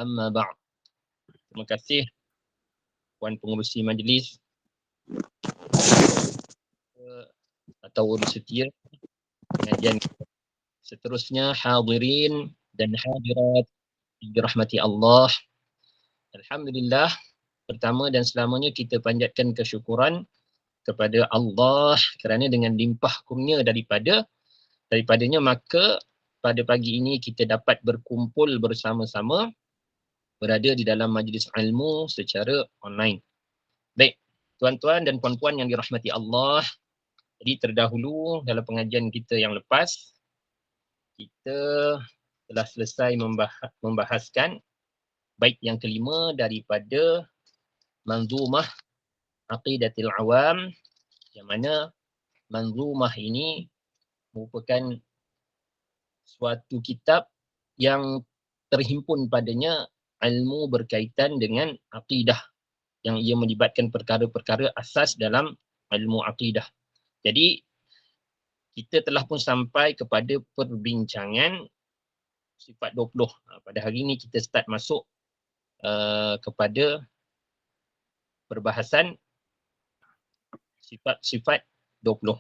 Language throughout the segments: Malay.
Amma ba'd. Terima kasih Puan Pengerusi Majlis atau urus setia pengajian seterusnya, hadirin dan hadirat dirahmati Allah. Alhamdulillah, pertama dan selamanya kita panjatkan kesyukuran kepada Allah kerana dengan limpah kurnia daripadanya maka pada pagi ini kita dapat berkumpul bersama-sama berada di dalam majlis ilmu secara online. Baik, tuan-tuan dan puan-puan yang dirahmati Allah, jadi terdahulu dalam pengajian kita yang lepas, kita telah selesai membahaskan bait yang kelima daripada Manzumah Aqidatul Awam, yang mana manzumah ini merupakan suatu kitab yang terhimpun padanya ilmu berkaitan dengan akidah, yang ia melibatkan perkara-perkara asas dalam ilmu akidah. Jadi kita telah pun sampai kepada perbincangan sifat 20. Pada hari ini kita start masuk kepada perbahasan sifat-sifat 20.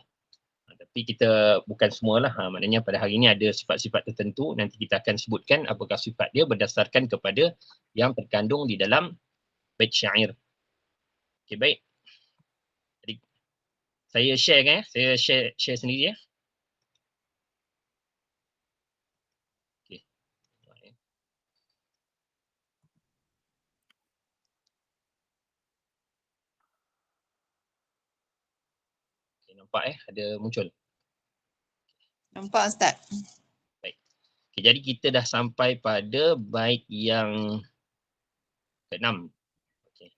Tapi kita bukan semualah. Maknanya pada hari ini ada sifat-sifat tertentu. Nanti kita akan sebutkan apakah sifat dia berdasarkan kepada yang terkandung di dalam bait syair. Okey, baik. Jadi saya share kan? Saya share sendiri ya. Okey. Okey, nampak ada muncul. Nampak Ustaz. Baik. Okay, jadi kita dah sampai pada bait yang ke-6. Okay.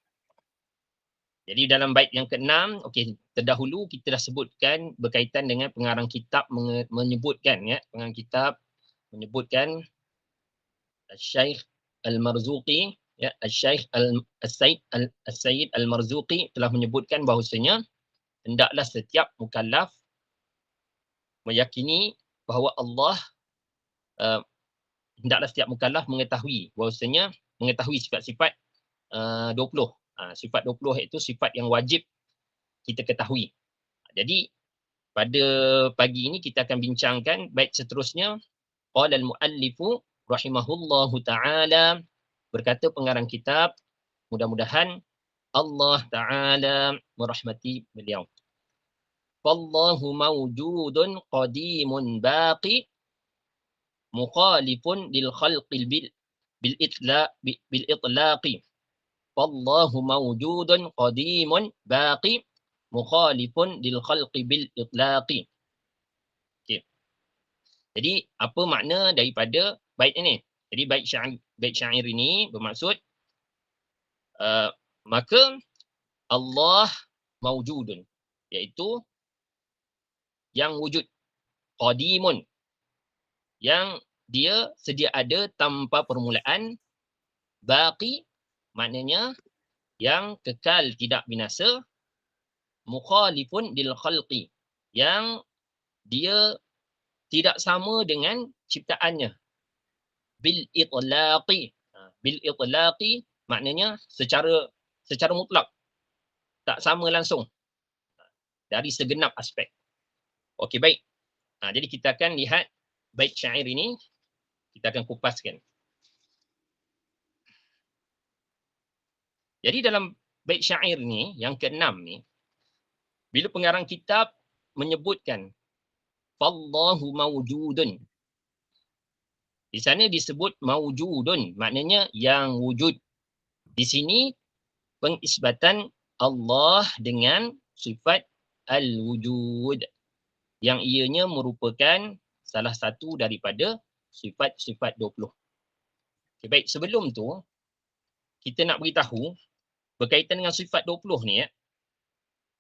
Jadi dalam bait yang ke-6, okey, terdahulu kita dah sebutkan berkaitan dengan pengarang kitab menyebutkan ya, pengarang kitab menyebutkan Syekh Al-Marzuqi ya, Syekh Al-Sayyid Al-Marzuqi telah menyebutkan bahawasanya hendaklah setiap mukallaf meyakini bahawa Allah hendaklah setiap mukallaf mengetahui bahawasanya mengetahui sifat-sifat 20. Sifat 20 itu sifat yang wajib kita ketahui. Jadi pada pagi ini kita akan bincangkan bait seterusnya. Qala al-muallifu rahimahullahu taala, berkata pengarang kitab, mudah-mudahan Allah taala merahmati beliau. Wallahu mawjudun qadimun baqi mukhalifun lil khalqil bil itlaqi. Wallahu mawjudun qadimun baqi mukhalifun lil khalqi bil itlaqi. Okey. Jadi apa makna daripada bait ini? Jadi bait syair ini bermaksud maka Allah mawjudun, iaitu yang wujud, qadimun, yang dia sedia ada tanpa permulaan, baqi maknanya yang kekal tidak binasa, mukhalifun lil khalqi, yang dia tidak sama dengan ciptaannya, bil itlaqi. Bil itlaqi maknanya secara mutlak, tak sama langsung dari segenap aspek. Okey, baik. Jadi kita akan lihat bait syair ini, kita akan kupaskan. Jadi dalam bait syair ni yang ke-6 ni, bila pengarang kitab menyebutkan fallahu mawjudun, di sana disebut mawjudun, maknanya yang wujud. Di sini pengisbatan Allah dengan sifat al-wujud, yang ianya merupakan salah satu daripada sifat-sifat 20. Okay, baik, sebelum tu kita nak beritahu berkaitan dengan sifat 20 ni ya,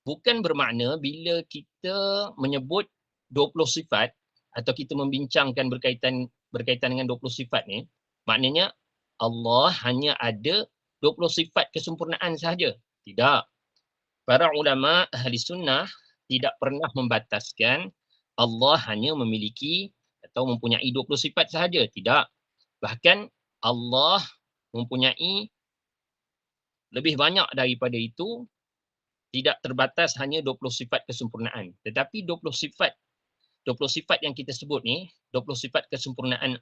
bukan bermakna bila kita menyebut 20 sifat atau kita membincangkan berkaitan dengan 20 sifat ni, maknanya Allah hanya ada 20 sifat kesempurnaan sahaja. Tidak. Para ulama ahli sunnah tidak pernah membataskan Allah hanya memiliki atau mempunyai 20 sifat sahaja. Tidak. Bahkan Allah mempunyai lebih banyak daripada itu, tidak terbatas hanya 20 sifat kesempurnaan. Tetapi 20 sifat yang kita sebut ni, 20 sifat kesempurnaan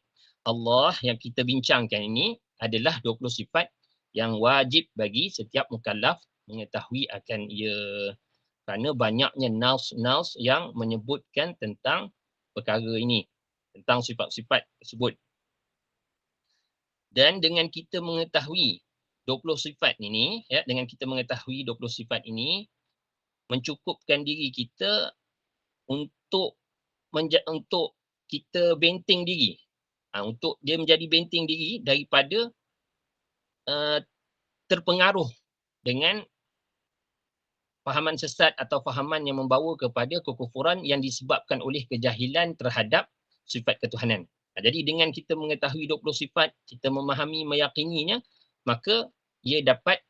Allah yang kita bincangkan ini adalah 20 sifat yang wajib bagi setiap mukallaf mengetahui akan ia. Kerana banyaknya naus yang menyebutkan tentang perkara ini, tentang sifat-sifat tersebut. Dan dengan kita mengetahui 20 sifat ini, ya, dengan kita mengetahui 20 sifat ini, mencukupkan diri kita untuk kita benteng diri. Untuk dia menjadi benteng diri daripada terpengaruh dengan fahaman sesat atau fahaman yang membawa kepada kekufuran yang disebabkan oleh kejahilan terhadap sifat ketuhanan. Jadi dengan kita mengetahui 20 sifat, kita memahami, meyakininya, maka ia dapat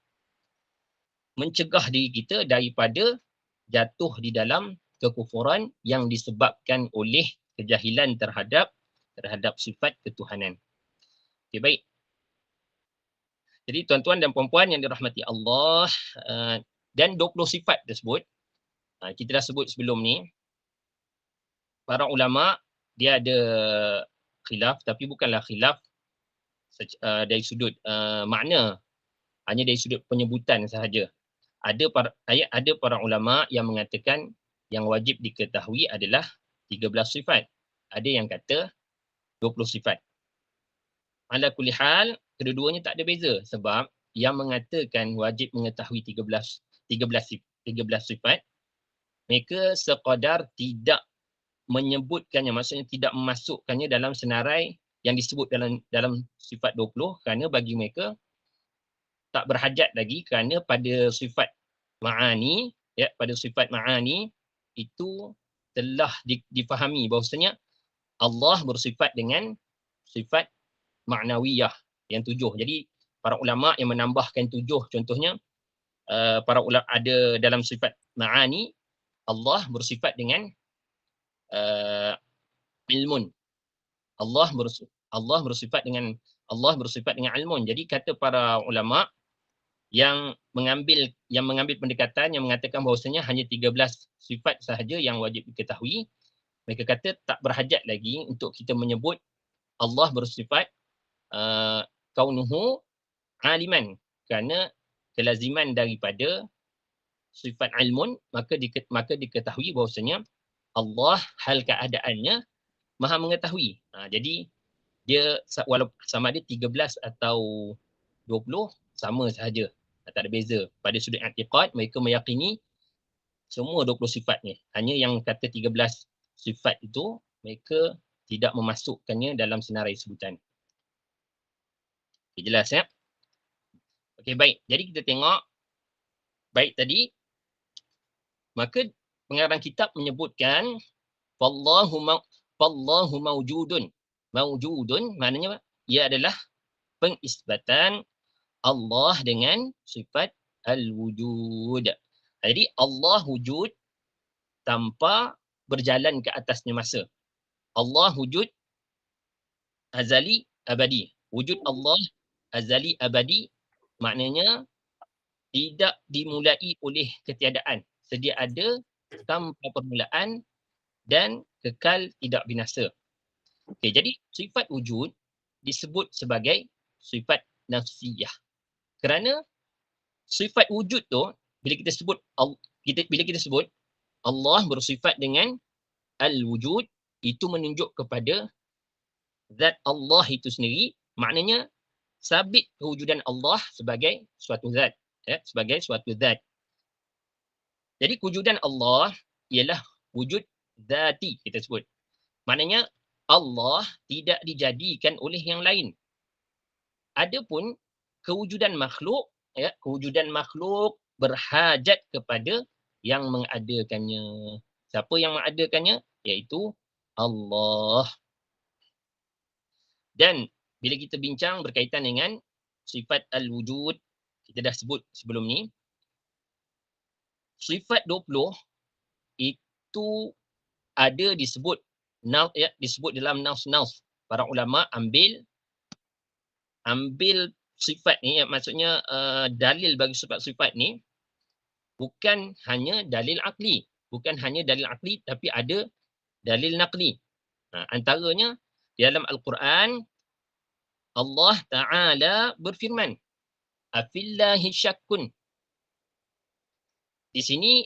mencegah diri kita daripada jatuh di dalam kekufuran yang disebabkan oleh kejahilan terhadap sifat ketuhanan. Okey, baik. Jadi tuan-tuan dan puan-puan yang dirahmati Allah, dan 20 sifat tersebut, kita dah sebut sebelum ni, para ulama dia ada khilaf, tapi bukanlah khilaf dari sudut makna, hanya dari sudut penyebutan sahaja. Ada para ulama yang mengatakan yang wajib diketahui adalah 13 sifat. Ada yang kata 20 sifat. Ala kulli hal, kedua-duanya tak ada beza, sebab yang mengatakan wajib mengetahui 13 sifat, mereka sekadar tidak menyebutkannya, maksudnya tidak memasukkannya dalam senarai yang disebut dalam sifat 20, kerana bagi mereka tak berhajat lagi, kerana pada sifat ma'ani, ya, pada sifat ma'ani itu telah difahami bahawasanya Allah bersifat dengan sifat ma'nawiyah yang 7. Jadi para ulama yang menambahkan 7, contohnya para ulama ada dalam sifat ma'ani, Allah bersifat dengan ilmun. Allah bersifat dengan ilmun. Jadi kata para ulama yang mengambil pendekatan yang mengatakan bahawasanya hanya 13 sifat sahaja yang wajib diketahui, mereka kata tak berhajat lagi untuk kita menyebut Allah bersifat kaunuhu aliman, kerana kelaziman daripada sifat ilmun, maka diketahui bahawasanya Allah hal keadaannya maha mengetahui. Jadi dia walaupun sama ada 13 atau 20 sama sahaja, tak ada beza. Pada sudut i'tiqad, mereka meyakini semua 20 sifat ni. Hanya yang kata 13 sifat itu mereka tidak memasukkannya dalam senarai sebutan. Okay, jelas ya? Okey, baik. Jadi kita tengok baik tadi, maka pengarang kitab menyebutkan fallahu mawjudun. Mawjudun maknanya ia adalah pengisbatan Allah dengan sifat al-wujud. Jadi Allah wujud tanpa berjalan ke atasnya masa. Allah wujud azali abadi. Wujud Allah azali abadi maknanya tidak dimulai oleh ketiadaan, sedia ada tanpa permulaan dan kekal tidak binasa. Okey, jadi sifat wujud disebut sebagai sifat nafsiyah. Kerana sifat wujud tu bila kita sebut Allah bersifat dengan al-wujud, itu menunjuk kepada zat Allah itu sendiri, maknanya sabit kewujudan Allah sebagai suatu zat, ya, sebagai suatu zat. Jadi kewujudan Allah ialah wujud zati, kita sebut. Maknanya Allah tidak dijadikan oleh yang lain. Adapun kewujudan makhluk, ya, kewujudan makhluk berhajat kepada yang mengadakannya. Siapa yang mengadakannya? Iaitu Allah. Dan bila kita bincang berkaitan dengan sifat al-wujud, kita dah sebut sebelum ni, sifat 20 itu ada disebut disebut dalam naus-naus. Para ulama ambil sifat ni, maksudnya dalil bagi sifat-sifat ni bukan hanya dalil akli. Bukan hanya dalil akli, tapi ada dalil naqli. Antaranya, di dalam Al-Quran, Allah Ta'ala berfirman, Afillahi syakkun. Di sini,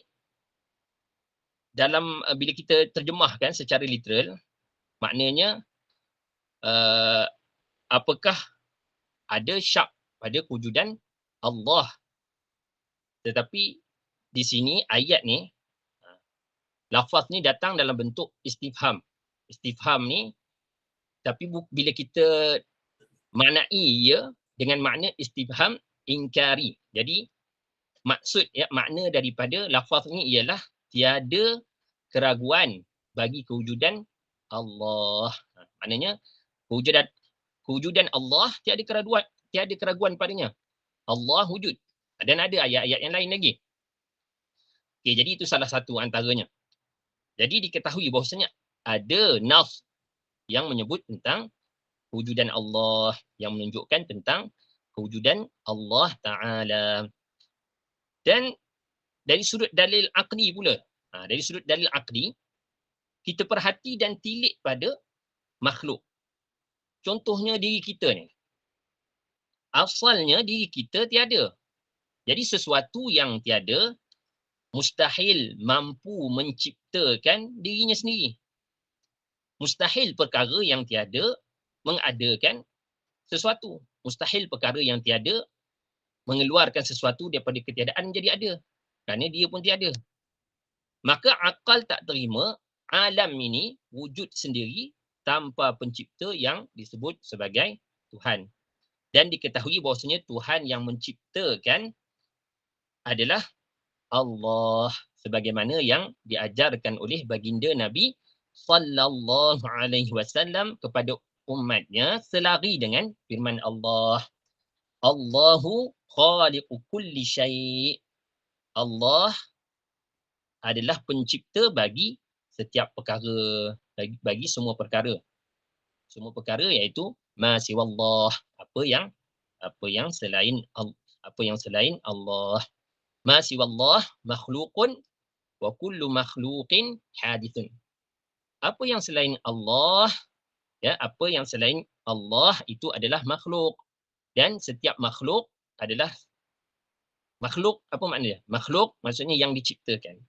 dalam bila kita terjemahkan secara literal, maknanya, apakah ada syak pada kewujudan Allah. Tetapi di sini ayat ni, lafaz ni datang dalam bentuk istifham. Istifham ni, tapi bila kita maknai ia dengan makna istifham inkari. Jadi maksud makna daripada lafaz ni ialah tiada keraguan bagi kewujudan Allah. Maknanya kewujudan Allah tiada keraguan padanya. Allah wujud. Dan ada ayat-ayat yang lain lagi. Okey, jadi itu salah satu antaranya. Jadi diketahui bahawasanya ada nas yang menyebut tentang kewujudan Allah, yang menunjukkan tentang kewujudan Allah Ta'ala. Dan dari sudut dalil aqli pula, dari sudut dalil aqli, kita perhati dan tilik pada makhluk. Contohnya diri kita ni. Asalnya diri kita tiada. Jadi sesuatu yang tiada, mustahil mampu menciptakan dirinya sendiri. Mustahil perkara yang tiada mengadakan sesuatu. Mustahil perkara yang tiada mengeluarkan sesuatu daripada ketiadaan menjadi ada. Kerana dia pun tiada. Maka akal tak terima alam ini wujud sendiri tanpa pencipta yang disebut sebagai Tuhan. Dan diketahui bahawasanya Tuhan yang menciptakan adalah Allah, sebagaimana yang diajarkan oleh baginda Nabi sallallahu alaihi wasallam kepada umatnya selari dengan firman Allah, Allahu khaliqu kulli syai'. Allah adalah pencipta bagi setiap perkara, bagi semua perkara. Semua perkara iaitu ma siwallah, apa yang selain Allah. Ma siwallah makhluqun wa kullu makhluqin hadithun. Apa yang selain Allah, apa yang selain Allah itu adalah makhluk. Dan setiap makhluk adalah makhluk, apa maknanya? Makhluk maksudnya yang diciptakan.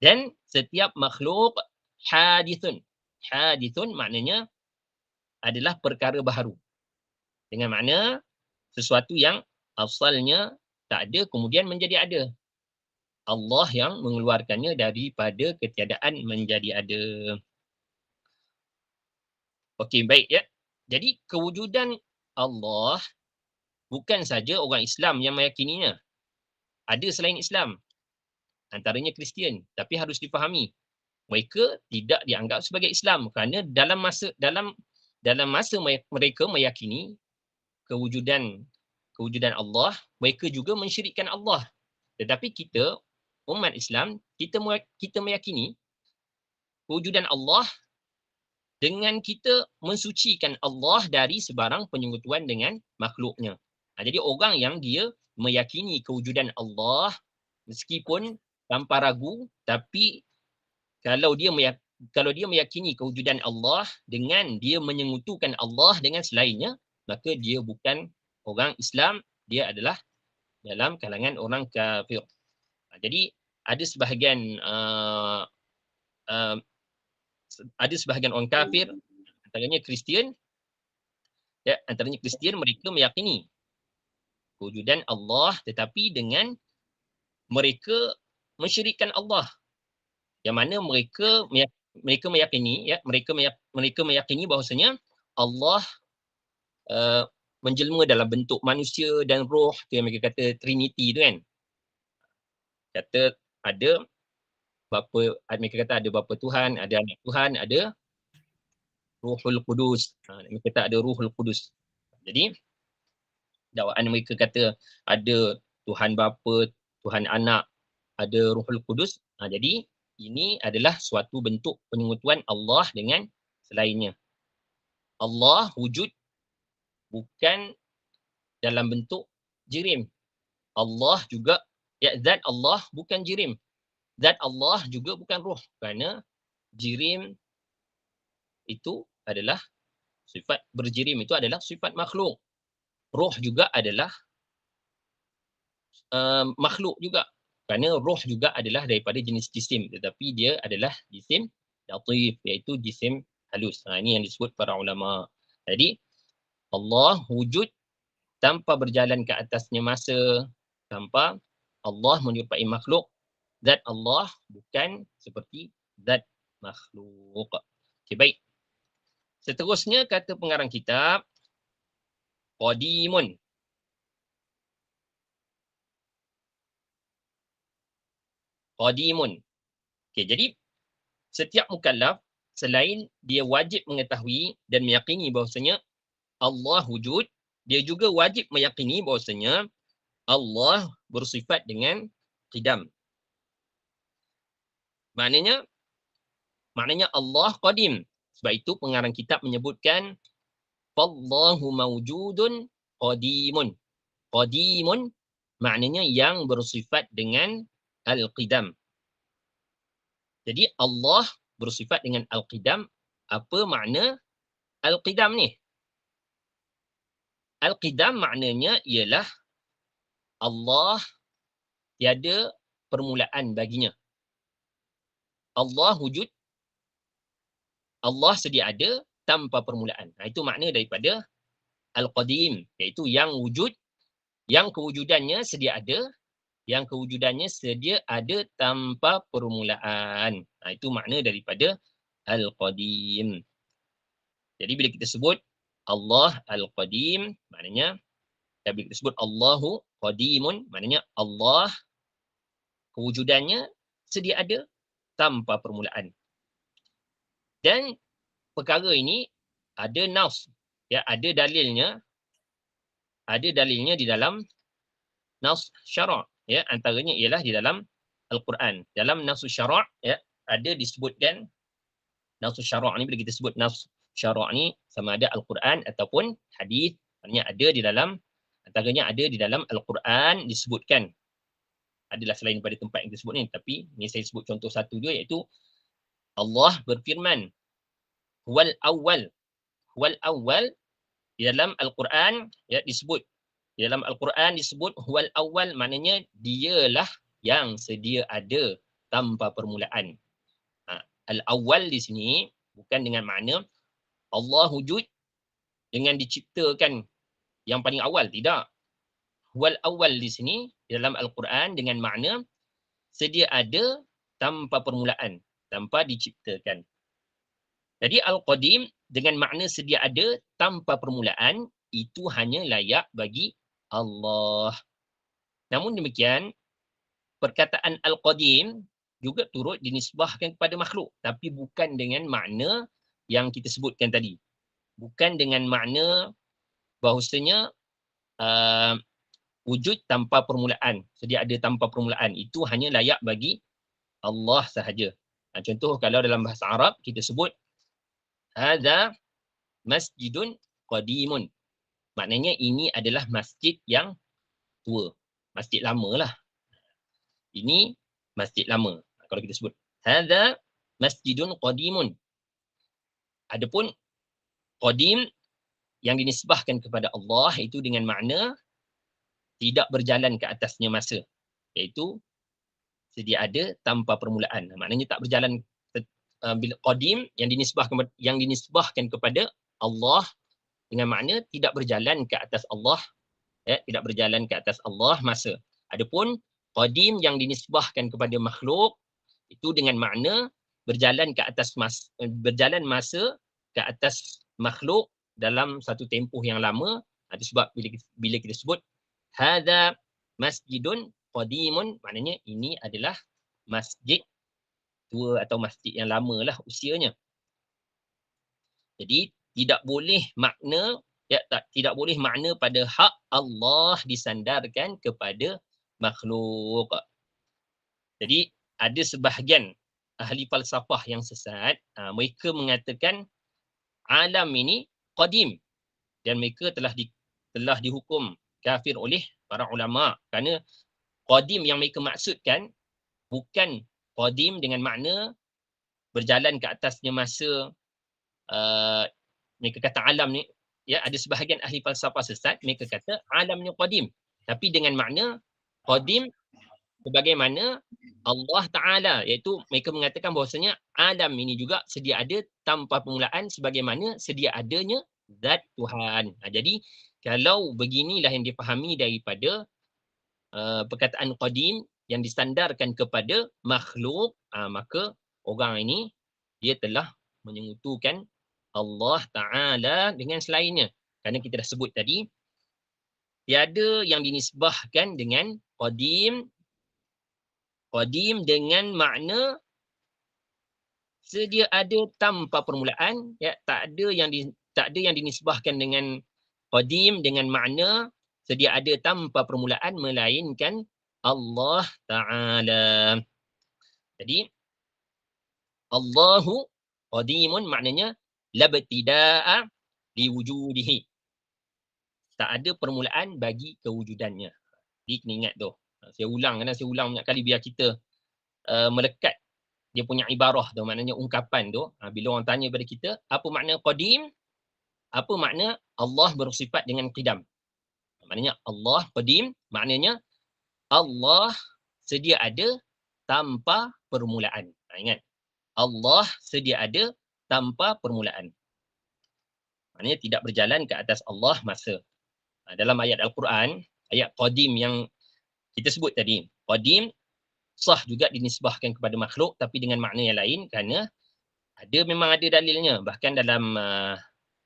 Dan setiap makhluk hadithun. Hadithun maknanya adalah perkara baharu. Dengan makna sesuatu yang asalnya tak ada kemudian menjadi ada. Allah yang mengeluarkannya daripada ketiadaan menjadi ada. Okey, baik ya. Jadi kewujudan Allah bukan saja orang Islam yang meyakininya. Ada selain Islam. Antaranya Kristian, tapi harus difahami mereka tidak dianggap sebagai Islam kerana dalam masa mereka meyakini kewujudan Allah, mereka juga mensyirikkan Allah. Tetapi kita umat Islam, kita meyakini kewujudan Allah dengan kita mensucikan Allah dari sebarang penyekutuan dengan makhluknya. Jadi orang yang dia meyakini kewujudan Allah meskipun tanpa ragu, tapi kalau dia meyakini kewujudan Allah dengan dia menyengutukan Allah dengan selainnya, maka dia bukan orang Islam, dia adalah dalam kalangan orang kafir. Jadi ada sebahagian orang kafir, antaranya Kristian, mereka meyakini kewujudan Allah tetapi dengan mereka mensyirikkan Allah. Yang mana mereka meyakini bahawasanya Allah menjelma dalam bentuk manusia dan roh, tu yang mereka kata Trinity tu kan. Kata ada mereka kata ada bapa Tuhan, ada anak Tuhan, ada Ruhul Qudus. Mereka kata ada Ruhul Qudus. Jadi dakwaan mereka kata ada Tuhan bapa, Tuhan anak, ada Ruhul Qudus. Jadi ini adalah suatu bentuk penyekutuan Allah dengan selainnya. Allah wujud bukan dalam bentuk jirim. Allah juga, zat Allah bukan jirim. Zat Allah juga bukan ruh. Kerana jirim itu adalah sifat, berjirim itu adalah sifat makhluk. Ruh juga adalah makhluk juga. Kerana roh juga adalah daripada jenis jisim, tetapi dia adalah jisim latif, iaitu jisim halus. Ini yang disebut para ulama. Jadi Allah wujud tanpa berjalan ke atasnya masa, tanpa Allah menyerupai makhluk. Zat Allah bukan seperti zat makhluk. Okay, baik. Seterusnya kata pengarang kitab, qadimun. Qadimun. Okay, jadi setiap mukallaf selain dia wajib mengetahui dan meyakini bahawasanya Allah wujud, dia juga wajib meyakini bahawasanya Allah bersifat dengan qidam. Maknanya Allah qadim. Sebab itu pengarang kitab menyebutkan Fallahu mawjudun qadimun. Qadimun maknanya yang bersifat dengan al-qidam. Jadi Allah bersifat dengan al-qidam. Apa makna al-qidam ni? Al-qidam maknanya ialah Allah tiada permulaan baginya. Allah wujud, Allah sedia ada tanpa permulaan. Itu makna daripada al-qadim, iaitu yang wujud, yang kewujudannya sedia ada, yang kewujudannya sedia ada tanpa permulaan. Itu makna daripada al-qadim. Jadi bila kita sebut Allah al-qadim, maknanya bila kita sebut Allahu qadimun, maknanya Allah kewujudannya sedia ada tanpa permulaan. Dan perkara ini ada nas, ada dalilnya di dalam nas syara', antaranya ialah di dalam Al-Quran. Dalam nas syara' ada disebutkan nas syara' ni, bila kita sebut nas syara' ni sama ada Al-Quran ataupun hadis, maknanya ada di dalam, antaranya ada di dalam Al-Quran disebutkan. Adalah selain daripada tempat yang kita sebut ni, tapi ni saya sebut contoh satu je, iaitu Allah berfirman huwal awwal. Huwal awwal di dalam Al-Quran disebut. Di dalam Al-Quran disebut huwal awwal, maknanya dialah yang sedia ada tanpa permulaan. Al-awwal di sini bukan dengan makna Allah wujud dengan diciptakan yang paling awal, tidak. Huwal awwal di sini di dalam Al-Quran dengan makna sedia ada tanpa permulaan, tanpa diciptakan. Jadi Al-Qadim dengan makna sedia ada tanpa permulaan, itu hanya layak bagi Allah. Namun demikian, perkataan Al-Qadim juga turut dinisbahkan kepada makhluk, tapi bukan dengan makna yang kita sebutkan tadi. Bukan dengan makna bahawasanya wujud tanpa permulaan, sedia ada tanpa permulaan. Itu hanya layak bagi Allah sahaja. Contoh kalau dalam bahasa Arab kita sebut hadza masjidun qadimun. Maknanya ini adalah masjid yang tua. Masjid lama lah. Ini masjid lama. Kalau kita sebut hadza masjidun qadimun. Adapun qadim yang dinisbahkan kepada Allah itu dengan makna tidak berjalan ke atasnya masa, iaitu sedia ada tanpa permulaan. Maknanya tak berjalan, bila qadim yang dinisbahkan kepada Allah dengan makna tidak berjalan ke atas Allah, tidak berjalan ke atas Allah masa. Adapun qadim yang dinisbahkan kepada makhluk itu dengan makna berjalan ke atas berjalan masa ke atas makhluk dalam satu tempoh yang lama. Itu sebab bila kita sebut hadza masjidun qadimun, maknanya ini adalah masjid tua atau masjid yang lama lah usianya. Jadi tidak boleh makna tidak boleh makna pada hak Allah disandarkan kepada makhluk. Jadi ada sebahagian ahli falsafah yang sesat, mereka mengatakan alam ini qadim dan mereka telah dihukum kafir oleh para ulama. Kerana qadim yang mereka maksudkan bukan qadim dengan makna berjalan ke atasnya masa, mereka kata alam ni, ya, ada sebahagian ahli falsafah sesat, mereka kata alamnya qadim. Tapi dengan makna qadim sebagaimana Allah Ta'ala, iaitu mereka mengatakan bahawasanya alam ini juga sedia ada tanpa permulaan sebagaimana sedia adanya zat Tuhan. Jadi kalau beginilah yang dipahami daripada perkataan qadim yang disandarkan kepada makhluk, maka orang ini dia telah menyengutukan Allah Ta'ala dengan selainnya. Kerana kita dah sebut tadi, tiada yang dinisbahkan dengan qadim dengan makna sedia ada tanpa permulaan, ya, tak ada yang dinisbahkan dengan qadim dengan makna sedia ada tanpa permulaan, melainkan Allah Ta'ala. Jadi Allahu qadimun maknanya labtida'a liwujudihi. Tak ada permulaan bagi kewujudannya. Jadi kena ingat tu. Saya ulang banyak kali biar kita melekat dia punya ibarah tu, maknanya ungkapan tu. Bila orang tanya pada kita, apa makna qadim? Apa makna Allah bersifat dengan qidam? Maknanya Allah qadim, maknanya Allah sedia ada tanpa permulaan. Ingat, Allah sedia ada tanpa permulaan. Maknanya tidak berjalan ke atas Allah masa. Dalam ayat Al-Quran, ayat qadim yang kita sebut tadi, qadim sah juga dinisbahkan kepada makhluk tapi dengan makna yang lain, kerana memang ada dalilnya. Bahkan dalam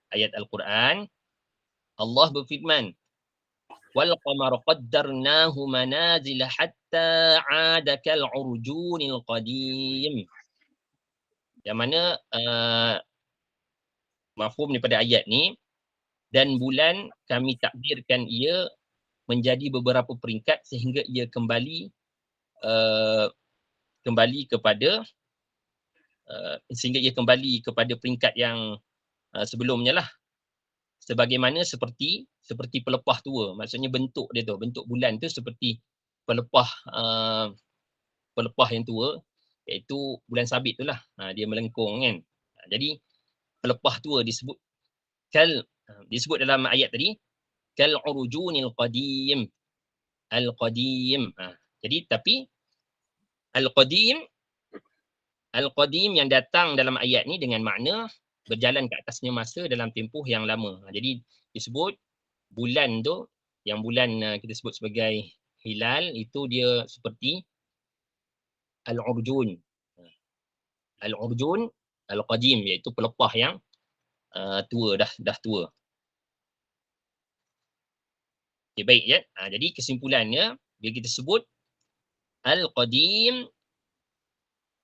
ayat Al-Quran, Allah berfirman, wal qamara qaddarnahu manazila hatta 'ada kal 'urjunil qadim. Yang mana mafhum daripada ayat ni, dan bulan kami takdirkan ia menjadi beberapa peringkat sehingga ia kembali kepada peringkat yang sebelumnya lah, sebagaimana seperti pelepah tua. Maksudnya bentuk dia tu, bentuk bulan tu seperti pelepah yang tua, iaitu bulan sabit tu lah. Dia melengkung kan. Jadi pelepah tua disebut dalam ayat tadi kal urjunil qadim. Al-qadim. Jadi tapi Al-qadim yang datang dalam ayat ni dengan makna berjalan ke atasnya masa dalam tempoh yang lama. Jadi disebut bulan tu, yang bulan kita sebut sebagai hilal, itu dia seperti al-urjun. Al-urjun al-qadim, iaitu pelepah yang tua, dah tua. Okay, baik ya. Jadi kesimpulannya, bila kita sebut al-qadim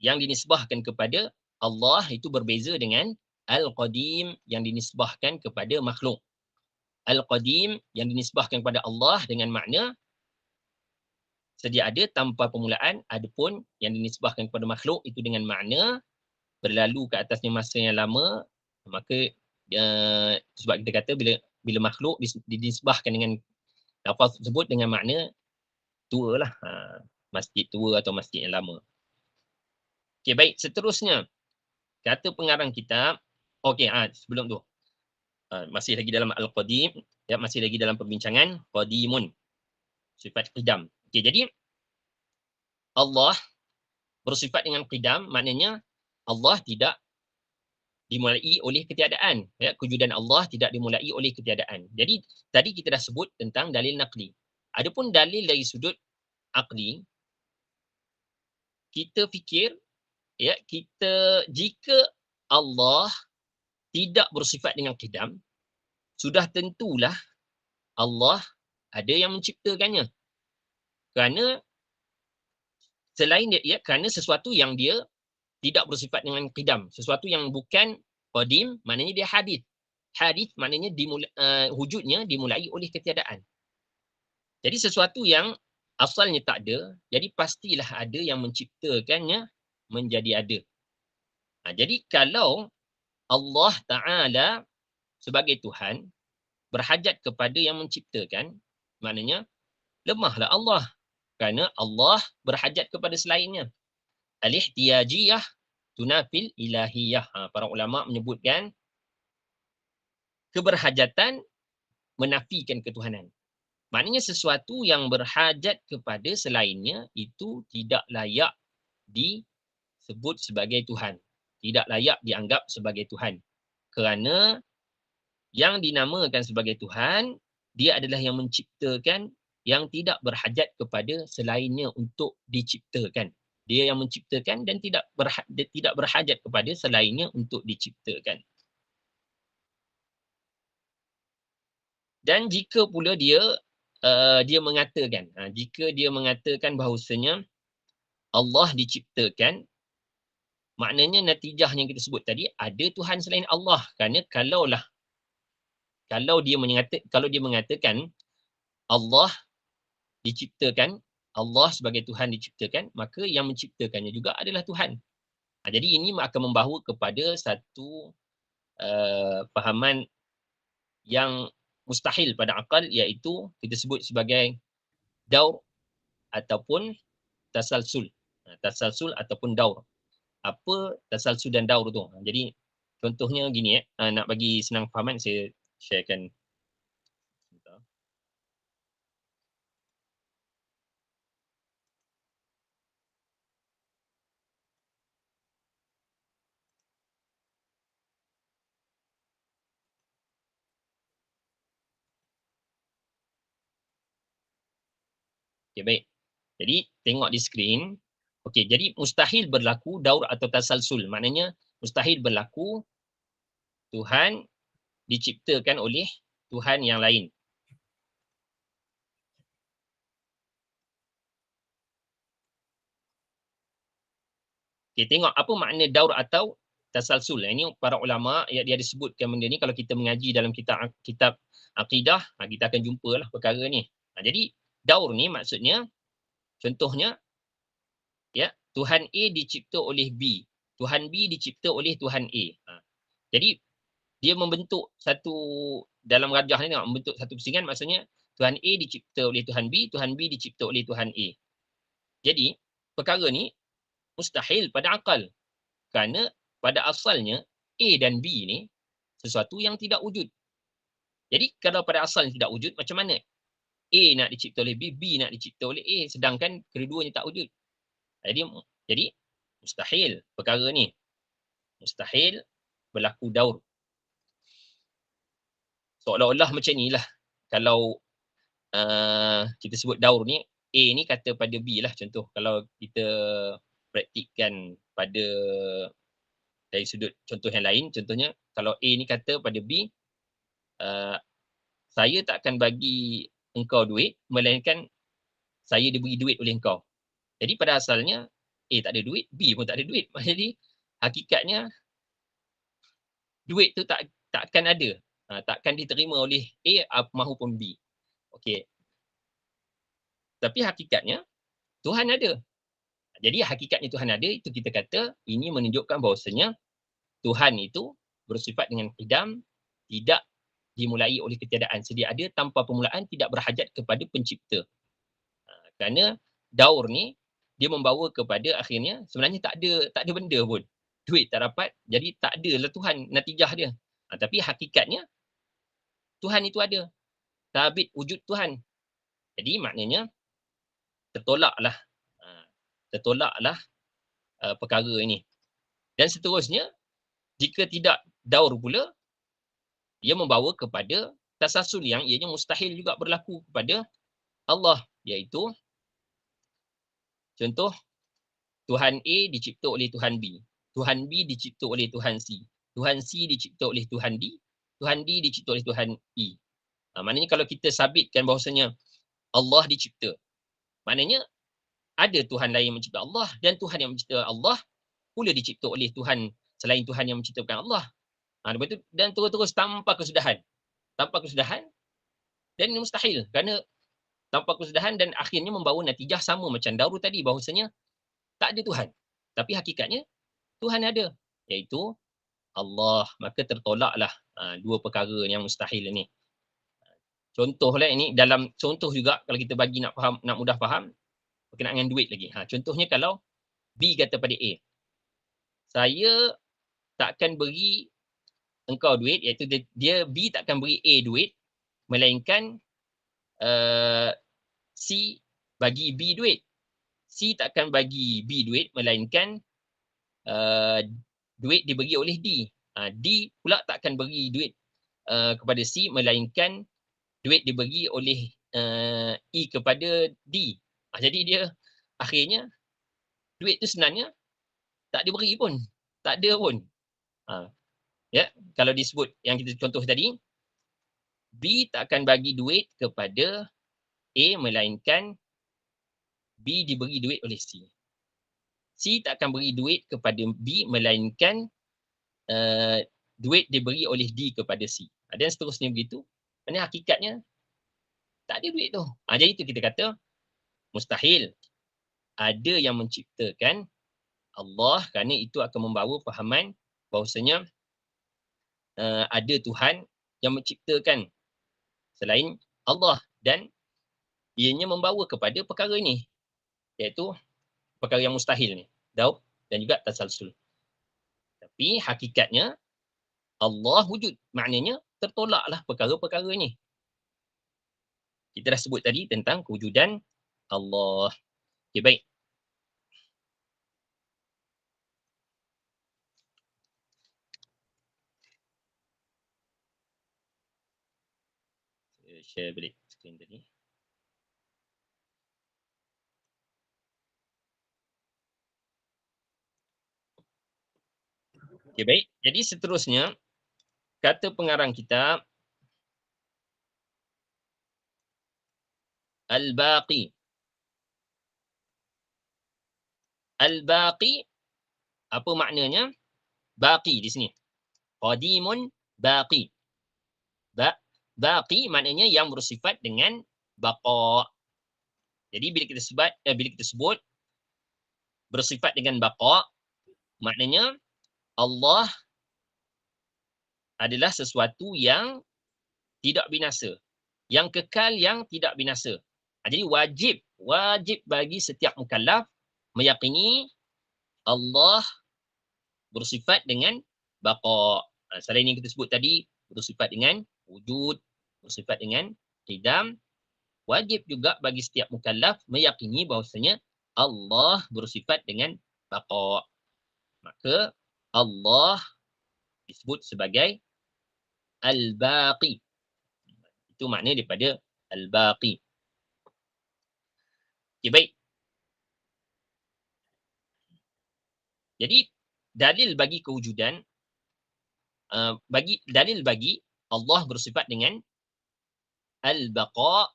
yang dinisbahkan kepada Allah itu berbeza dengan al-qadim yang dinisbahkan kepada makhluk. Al-qadim yang dinisbahkan kepada Allah dengan makna sedia ada tanpa permulaan, adapun yang dinisbahkan kepada makhluk itu dengan makna berlalu ke atasnya masa yang lama. Maka sebab kita kata bila makhluk dinisbahkan dengan lafaz tersebut dengan makna tua lah, masjid tua atau masjid yang lama. Okey, baik, seterusnya kata pengarang kitab. Okey, sebelum tu masih lagi dalam al-qadim, ya, masih lagi dalam perbincangan qadimun, sifat qidam. Okey, jadi Allah bersifat dengan qidam, maknanya Allah tidak dimulai oleh ketiadaan, ya, kewujudan Allah tidak dimulai oleh ketiadaan. Jadi tadi kita dah sebut tentang dalil naqli. Adapun dalil dari sudut aqli, kita fikir, ya, jika Allah tidak bersifat dengan qidam, sudah tentulah Allah ada yang menciptakannya. Kerana selain dia, kerana sesuatu yang dia tidak bersifat dengan qidam, sesuatu yang bukan qadim, maknanya dia hadith. Hadith maknanya wujudnya dimulai oleh ketiadaan. Jadi sesuatu yang asalnya tak ada, jadi pastilah ada yang menciptakannya menjadi ada. Jadi kalau Allah Ta'ala sebagai Tuhan berhajat kepada yang menciptakan, Maknanya lemahlah Allah kerana Allah berhajat kepada selainnya. Al-ihtiyajiyah tunafil ilahiyah. Para ulama menyebutkan keberhajatan menafikan ketuhanan. Maknanya sesuatu yang berhajat kepada selainnya itu tidak layak disebut sebagai Tuhan. Tidak layak dianggap sebagai Tuhan. Kerana yang dinamakan sebagai Tuhan, dia adalah yang menciptakan yang tidak berhajat kepada selainnya untuk diciptakan. Dia yang menciptakan dan tidak berhajat kepada selainnya untuk diciptakan. Dan jika pula dia mengatakan, jika dia mengatakan bahawasanya Allah diciptakan, maknanya natijah yang kita sebut tadi, ada Tuhan selain Allah. Kerana kalau dia mengatakan Allah diciptakan, Allah sebagai Tuhan diciptakan, maka yang menciptakannya juga adalah Tuhan. Jadi ini akan membawa kepada satu fahaman yang mustahil pada akal, iaitu kita sebut sebagai daur ataupun tasalsul. Tasalsul ataupun daur. Apa tasalsul dan daur tu? Jadi contohnya gini, nak bagi senang fahaman, saya sharekan. Okay, baik. Jadi tengok di skrin. Okey, jadi mustahil berlaku daur atau tasalsul. Maknanya mustahil berlaku Tuhan diciptakan oleh Tuhan yang lain. Okey, tengok apa makna daur atau tasalsul. Ini para ulama dia disebutkan benda ni kalau kita mengaji dalam kitab akidah, kita akan jumpalah perkara ni. Jadi daur ni maksudnya, contohnya, ya, Tuhan A dicipta oleh B. Tuhan B dicipta oleh Tuhan A. Jadi dia membentuk satu, dalam rajah ni tengok, membentuk satu pusingan, maksudnya Tuhan A dicipta oleh Tuhan B, Tuhan B dicipta oleh Tuhan A. Jadi perkara ni mustahil pada akal. Kerana pada asalnya A dan B ni sesuatu yang tidak wujud. Jadi kalau pada asalnya tidak wujud, macam mana A nak dicipta oleh B, B nak dicipta oleh A, sedangkan kedua-duanya tak wujud. Jadi mustahil perkara ni. Mustahil berlaku daur. Seolah-olah macam inilah. Kalau kita sebut daur ni, A ni kata pada B lah, contoh. Kalau kita praktikkan pada dari sudut contoh yang lain, contohnya kalau A ni kata pada B, saya tak akan bagi engkau duit, melainkan saya diberi duit oleh engkau. Jadi pada asalnya A tak ada duit, B pun tak ada duit. Jadi hakikatnya duit tu takkan ada. Takkan diterima oleh A maupun B. Okey. Tapi hakikatnya Tuhan ada. Jadi hakikatnya Tuhan ada, itu kita kata ini menunjukkan bahawasanya Tuhan itu bersifat dengan qidam, tidak dimulai oleh ketiadaan, sedia ada tanpa permulaan, tidak berhajat kepada pencipta. Kerana daur ni dia membawa kepada akhirnya sebenarnya tak ada benda pun. Duit tak dapat, jadi tak adalah Tuhan natijah dia. Tapi hakikatnya Tuhan itu ada. Sabit wujud Tuhan. Jadi maknanya tertolaklah perkara ini. Dan seterusnya, jika tidak daur pula, ia membawa kepada tasasul yang ianya mustahil juga berlaku kepada Allah, iaitu contoh Tuhan A dicipta oleh Tuhan B, Tuhan B dicipta oleh Tuhan C, Tuhan C dicipta oleh Tuhan D, Tuhan D dicipta oleh Tuhan E. Maknanya kalau kita sabitkan bahawasanya Allah dicipta, maknanya ada Tuhan lain yang mencipta Allah, dan Tuhan yang mencipta Allah pula dicipta oleh Tuhan selain Tuhan yang menciptakan Allah. Lepas tu, dan terus-terus tanpa kesudahan. Tanpa kesudahan, dan ini mustahil. Kerana tanpa kesudahan dan akhirnya membawa natijah sama macam daur tadi, bahawasanya tak ada Tuhan. Tapi hakikatnya Tuhan ada, iaitu Allah. Maka tertolaklah dua perkara yang mustahil ini. Contohlah ini dalam contoh juga kalau kita bagi nak faham, nak mudah faham berkenaan dengan duit lagi. Contohnya kalau B kata pada A, saya takkan beri engkau duit, iaitu dia B takkan beri A duit melainkan C bagi B duit. C takkan bagi B duit melainkan duit diberi oleh D. D pula takkan beri duit kepada C melainkan duit diberi oleh E kepada D. Jadi dia akhirnya duit tu sebenarnya tak diberi pun, tak ada pun. Ya, kalau disebut yang kita contoh tadi, B takkan bagi duit kepada A melainkan B diberi duit oleh C. C takkan beri duit kepada B melainkan duit diberi oleh D kepada C. Dan seterusnya begitu. Kerana hakikatnya tak ada duit tu. Jadi itu kita kata mustahil ada yang menciptakan Allah, kerana itu akan membawa fahaman bahawasanya ada Tuhan yang menciptakan selain Allah, dan ianya membawa kepada perkara ini, iaitu perkara yang mustahil ni, daub dan juga tasalsul. Tapi hakikatnya Allah wujud, maknanya tertolaklah perkara-perkara ini. Kita dah sebut tadi tentang kewujudan Allah. Okay, baik. Saya share balik skrin tadi. Okay, baik. Jadi seterusnya, kata pengarang kitab Al-Baqi. Al-Baqi, apa maknanya? Baqi di sini. Qadimun baqi. Baqi maknanya yang bersifat dengan baqa. Jadi bila kita sebut bersifat dengan baqa, maknanya Allah adalah sesuatu yang tidak binasa, yang kekal, yang tidak binasa. Jadi wajib bagi setiap mukallaf meyakini Allah bersifat dengan baqa. Selain yang kita sebut tadi, bersifat dengan wujud, bersifat dengan qidam, wajib juga bagi setiap mukallaf meyakini bahawasanya Allah bersifat dengan baqa. Maka Allah disebut sebagai Al-Baqi. Itu makna daripada Al-Baqi. Okay, baik. Jadi dalil bagi kewujudan, dalil bagi Allah bersifat dengan Al-Baqa,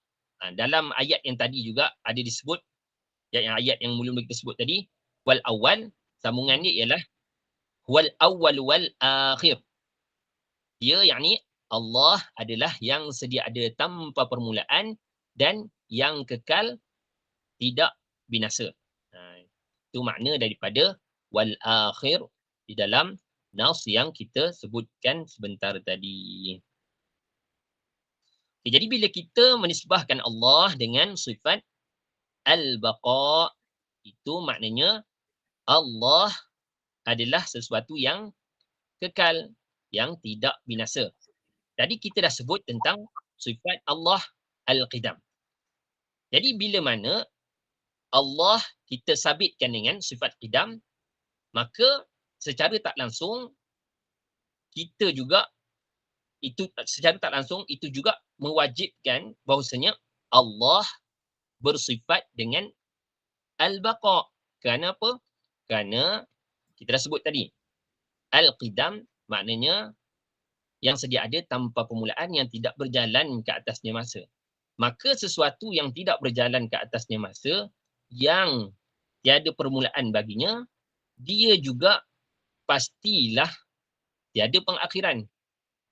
dalam ayat yang tadi juga ada disebut, ayat yang mula-mula kita sebut tadi, wal awal, sambungan dia ialah wal awwal wal akhir. Dia yakni Allah adalah yang sedia ada tanpa permulaan dan yang kekal tidak binasa. Itu makna daripada wal akhir di dalam nas yang kita sebutkan sebentar tadi. Okay, jadi bila kita menisbahkan Allah dengan sifat al-baqa, itu maknanya Allah adalah sesuatu yang kekal, yang tidak binasa. Tadi kita dah sebut tentang sifat Allah al-qidam. Jadi bila mana Allah kita sabitkan dengan sifat qidam, maka secara tak langsung kita juga itu juga mewajibkan bahawasanya Allah bersifat dengan al-baqa. Kerana apa? Kerana kita dah sebut tadi, al-qidam maknanya yang sedia ada tanpa permulaan, yang tidak berjalan ke atasnya masa. Maka sesuatu yang tidak berjalan ke atasnya masa, yang tiada permulaan baginya, dia juga pastilah tiada pengakhiran.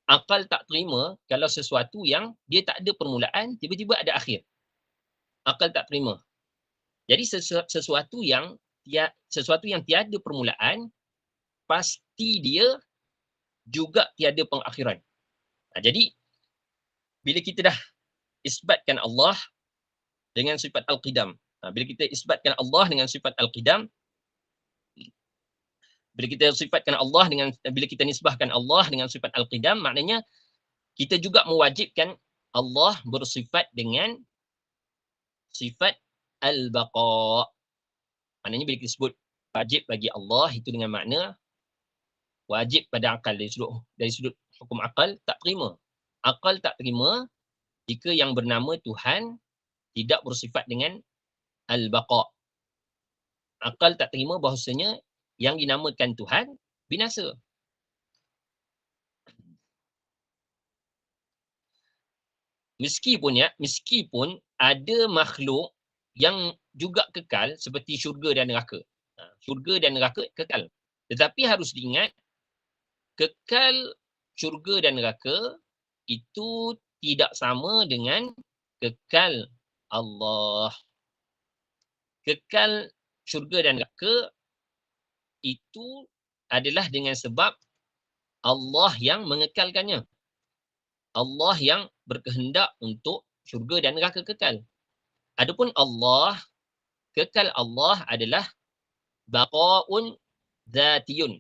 Akal tak terima kalau sesuatu yang dia tak ada permulaan, tiba-tiba ada akhir. Akal tak terima. Jadi sesuatu yang tiada permulaan, pasti dia juga tiada pengakhiran. Jadi bila kita dah isbatkan Allah dengan sifat al-qidam. Bila kita isbatkan Allah dengan sifat al-qidam, bila kita sifatkan Allah dengan, bila kita nisbahkan Allah dengan sifat al-qidam, maknanya kita juga mewajibkan Allah bersifat dengan sifat al-baqa. Maknanya bila kita sebut wajib bagi Allah, itu dengan makna wajib pada akal. Dari sudut hukum akal tak terima. Akal tak terima jika yang bernama Tuhan tidak bersifat dengan al-baqa. Akal tak terima bahawasanya yang dinamakan Tuhan binasa. Meskipun ada makhluk yang juga kekal seperti syurga dan neraka. Syurga dan neraka kekal. Tetapi harus diingat, kekal syurga dan neraka itu tidak sama dengan kekal Allah. Kekal syurga dan neraka itu adalah dengan sebab Allah yang mengekalkannya. Allah yang berkehendak untuk syurga dan neraka kekal. Adapun Allah, kekal Allah adalah baqaun zatiyun.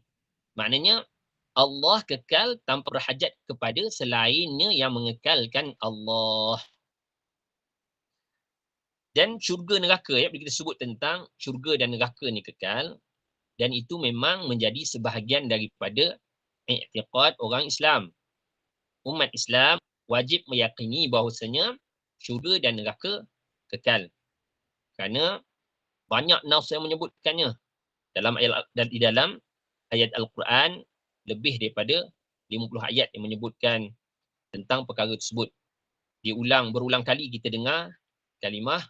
Maknanya Allah kekal tanpa berhajat kepada selainnya yang mengekalkan Allah. Dan syurga neraka, bila kita sebut tentang syurga dan neraka ni kekal, dan itu memang menjadi sebahagian daripada i'tiqad orang Islam. Umat Islam wajib meyakini bahawasanya syurga dan neraka kekal. Kerana banyak nas yang menyebutkannya. Di dalam ayat Al-Quran, lebih daripada 50 ayat yang menyebutkan tentang perkara tersebut. Berulang kali kita dengar kalimah,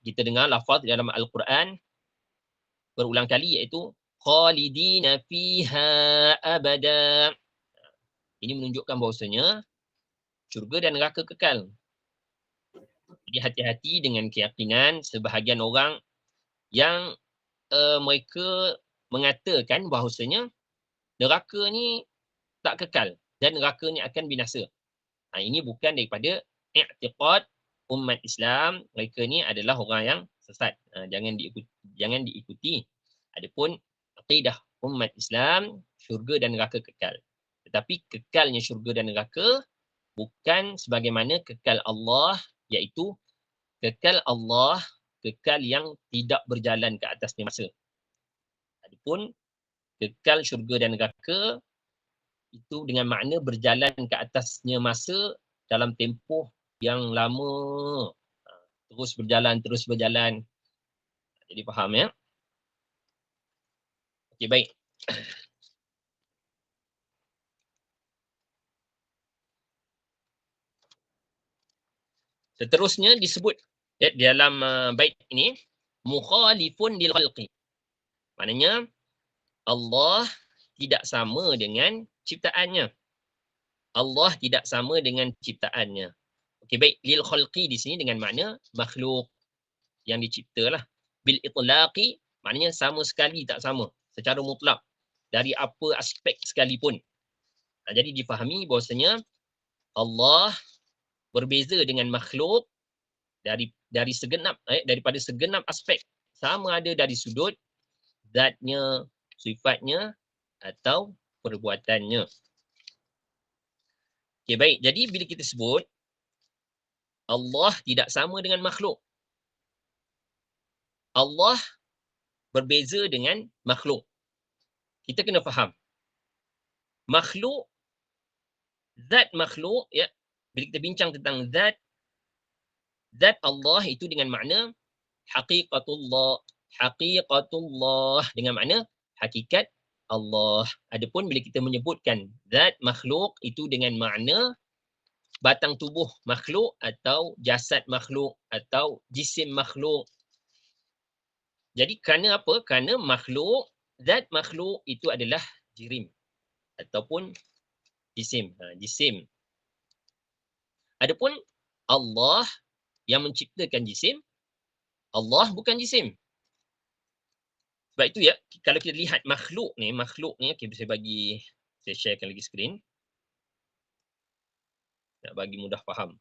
kita dengar lafaz dalam Al-Quran berulang kali, iaitu khalidina fiha abada. Ini menunjukkan bahawasanya syurga dan neraka kekal. Jadi hati-hati dengan keyakinan sebahagian orang yang mereka mengatakan bahawasanya neraka ni tak kekal dan neraka ni akan binasa. Ini bukan daripada i'tiqad umat Islam. Mereka ni adalah orang yang sesat. Jangan diikuti. Adapun aqidah umat Islam, syurga dan neraka kekal. Tetapi kekalnya syurga dan neraka bukan sebagaimana kekal Allah, iaitu kekal Allah, kekal yang tidak berjalan ke atasnya masa. Adapun kekal syurga dan neraka itu dengan makna berjalan ke atasnya masa dalam tempoh yang lama. Terus berjalan. Jadi faham ya? Okey, baik. Seterusnya disebut dalam bait ini, mukhalifun lil khalqi. Maknanya Allah tidak sama dengan ciptaannya. Allah tidak sama dengan ciptaannya. Okey, baik. Lil khalqi di sini dengan makna makhluk yang diciptalah. Bil itlaqi maknanya sama sekali tak sama, secara mutlak, dari apa aspek sekalipun. Jadi difahami bahawasanya Allah berbeza dengan makhluk daripada segenap aspek, sama ada dari sudut zatnya, sifatnya atau perbuatannya. Okey, baik. Jadi bila kita sebut Allah tidak sama dengan makhluk, Allah berbeza dengan makhluk, kita kena faham makhluk, zat makhluk, ya. Bila kita bincang tentang zat Allah itu dengan makna haqiqatullah dengan makna hakikat Allah. Adapun bila kita menyebutkan zat makhluk itu dengan makna batang tubuh makhluk atau jasad makhluk atau jisim makhluk. Jadi kerana apa? Kerana makhluk, zat makhluk itu adalah jirim ataupun jisim. Jisim. Adapun Allah yang menciptakan jisim, Allah bukan jisim. Sebab itu ya, kalau kita lihat makhluk ni, okay, saya sharekan lagi skrin nak bagi mudah faham.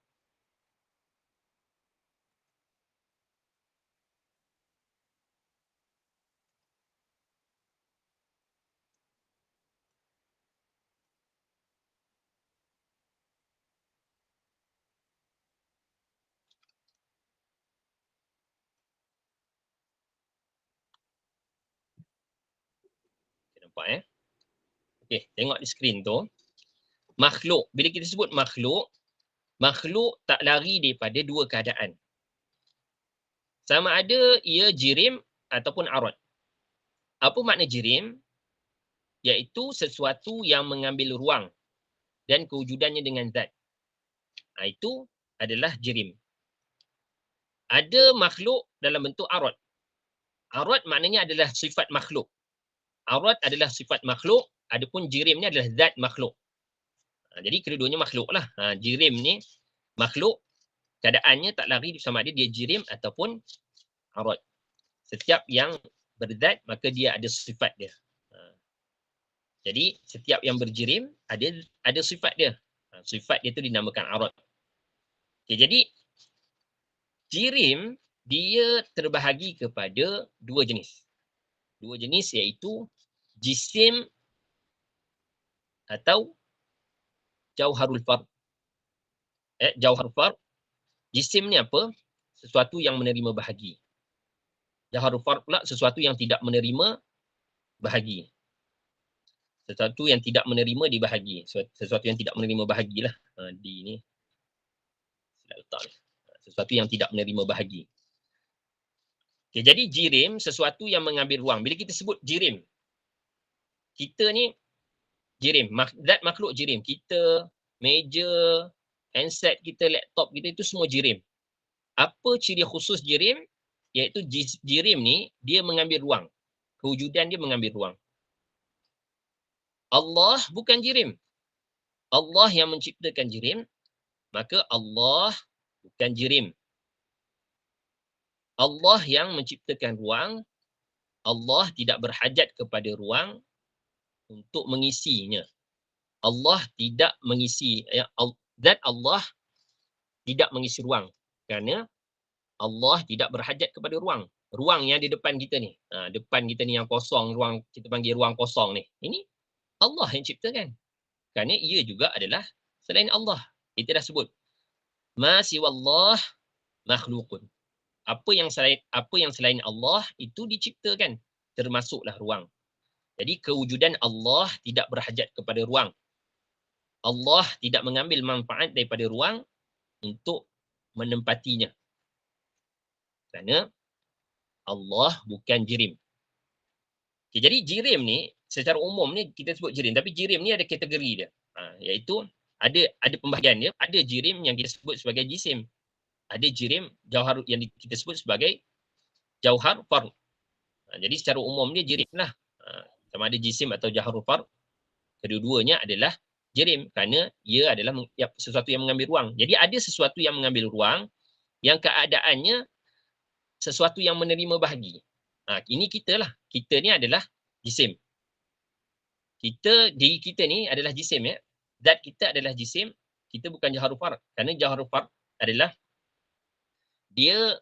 Nampak Okey, tengok di skrin tu. Makhluk. Bila kita sebut makhluk, makhluk tak lari daripada dua keadaan. Sama ada ia jirim ataupun arad. Apa makna jirim? Iaitu sesuatu yang mengambil ruang dan kewujudannya dengan zat. Itu adalah jirim. Ada makhluk dalam bentuk arad. Arad maknanya adalah sifat makhluk. Arad adalah sifat makhluk, adapun jirim ni adalah zat makhluk. Jadi kedua-duanya makhluk lah. Jirim ni makhluk, keadaannya tak lari sama ada dia jirim ataupun arad. Setiap yang berzat maka dia ada sifat dia. Jadi setiap yang berjirim ada sifat dia. Sifat dia tu dinamakan arad. Okay, jadi jirim dia terbahagi kepada dua jenis. Dua jenis iaitu jisim atau jauharul fard. Jauharul fard. Jisim ni apa? Sesuatu yang menerima bahagi. Jauharul fard pula sesuatu yang tidak menerima bahagi. Sesuatu yang tidak menerima dibahagi. Sesuatu yang tidak menerima bahagilah. Di ni. Silap letak ni. Sesuatu yang tidak menerima bahagi. Okay, jadi jirim sesuatu yang mengambil ruang. Bila kita sebut jirim, kita ni jirim. Zat makhluk jirim. Kita, meja, handset kita, laptop kita itu semua jirim. Apa ciri khusus jirim? Iaitu jirim ni dia mengambil ruang. Kewujudan dia mengambil ruang. Allah bukan jirim. Allah yang menciptakan jirim, maka Allah bukan jirim. Allah yang menciptakan ruang, Allah tidak berhajat kepada ruang untuk mengisinya. Allah tidak mengisi, zat Allah tidak mengisi ruang kerana Allah tidak berhajat kepada ruang. Ruang yang di depan kita ni, depan kita ni yang kosong, ruang kita panggil ruang kosong ni. Ini Allah yang ciptakan. Kerana ia juga adalah selain Allah. Kita dah sebut. Ma siwallah makhlukun. Apa yang selain Allah itu diciptakan, termasuklah ruang. Jadi kewujudan Allah tidak berhajat kepada ruang. Allah tidak mengambil manfaat daripada ruang untuk menempatinya. Kerana Allah bukan jirim. Okay, jadi jirim ni secara umum ni kita sebut jirim, tapi jirim ni ada kategori dia. Iaitu ada pembahagian dia, ada jirim yang kita sebut sebagai jisim. Ada jirim jauhar yang kita sebut sebagai jauhar fard. Jadi secara umum dia jirim lah. Sama ada jisim atau jauhar fard, kedua-duanya adalah jirim kerana ia adalah sesuatu yang mengambil ruang. Jadi ada sesuatu yang mengambil ruang yang keadaannya sesuatu yang menerima bahagi. Ini kita lah. Kita ni adalah jisim. Diri kita ni adalah jisim ya. Zat kita adalah jisim. Kita bukan jauhar fard. Kerana jauhar fard adalah dia